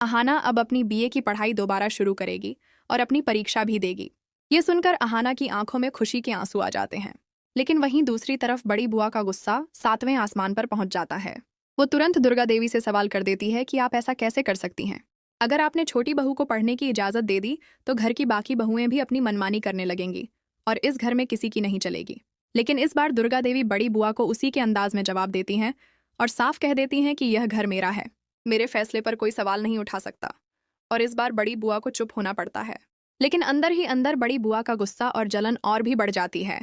अहाना अब अपनी बीए की पढ़ाई दोबारा शुरू करेगी और अपनी परीक्षा भी देगी। ये सुनकर अहाना की आंखों में खुशी के आंसू आ जाते हैं। लेकिन वहीं दूसरी तरफ बड़ी बुआ का गुस्सा 7वें आसमान पर पहुंच जाता है। वो तुरंत दुर्गा देवी से सवाल कर देती है कि आप ऐसा कैसे कर सकती हैं। अगर आपने छोटी बहू को पढ़ने की इजाजत दे दी तो घर की बाकी बहुएं भी अपनी मनमानी करने लगेंगी और इस घर में किसी की नहीं चलेगी। लेकिन इस बार दुर्गा देवी बड़ी बुआ को उसी के अंदाज में जवाब देती हैं और साफ कह देती हैं कि यह घर मेरा है, मेरे फैसले पर कोई सवाल नहीं उठा सकता। और इस बार बड़ी बुआ को चुप होना पड़ता है। लेकिन अंदर ही अंदर बड़ी बुआ का गुस्सा और जलन और भी बढ़ जाती है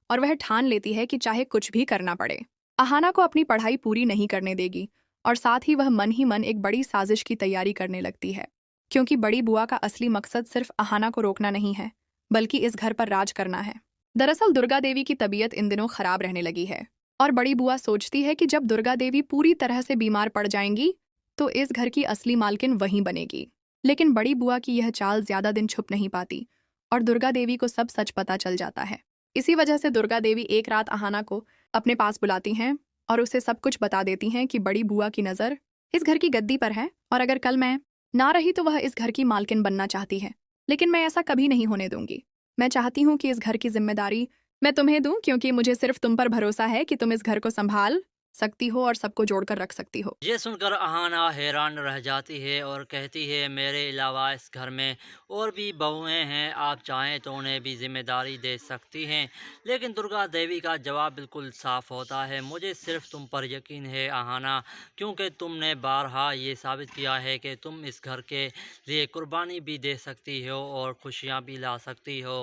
और वह ठान लेती है कि चाहे कुछ भी करना पड़े, अहाना को अपनी पढ़ाई पूरी नहीं करने देगी। और साथ ही वह मन ही मन एक बड़ी साजिश की तैयारी करने लगती है, क्योंकि बड़ी बुआ का असली मकसद सिर्फ अहाना को रोकना नहीं है, बल्कि इस घर पर राज करना है। दरअसल दुर्गा देवी की तबीयत इन दिनों खराब रहने लगी है और बड़ी बुआ सोचती है कि जब दुर्गा देवी पूरी तरह से बीमार पड़ जाएंगी तो इस घर की असली मालकिन वहीं बनेगी। लेकिन बड़ी बुआ की यह चाल ज्यादा दिन छुप नहीं पाती और दुर्गा देवी को सब सच पता चल जाता है। इसी वजह से दुर्गा देवी एक रात अहाना को अपने पास बुलाती हैं और उसे सब कुछ बता देती हैं कि बड़ी बुआ की नज़र इस घर की गद्दी पर है और अगर कल मैं ना रही तो वह इस घर की मालकिन बनना चाहती है। लेकिन मैं ऐसा कभी नहीं होने दूंगी। मैं चाहती हूँ कि इस घर की जिम्मेदारी मैं तुम्हें दूं, क्योंकि मुझे सिर्फ तुम पर भरोसा है कि तुम इस घर को संभाल सकती हो और सबको जोड़कर रख सकती हो। ये सुनकर अहाना हैरान रह जाती है और कहती है, मेरे अलावा इस घर में और भी बहुएं हैं, आप चाहें तो उन्हें भी जिम्मेदारी दे सकती हैं। लेकिन दुर्गा देवी का जवाब बिल्कुल साफ होता है, मुझे सिर्फ तुम पर यकीन है अहाना, क्योंकि तुमने बारहा ये साबित किया है कि तुम इस घर के लिए कुर्बानी भी दे सकती हो और खुशियाँ भी ला सकती हो।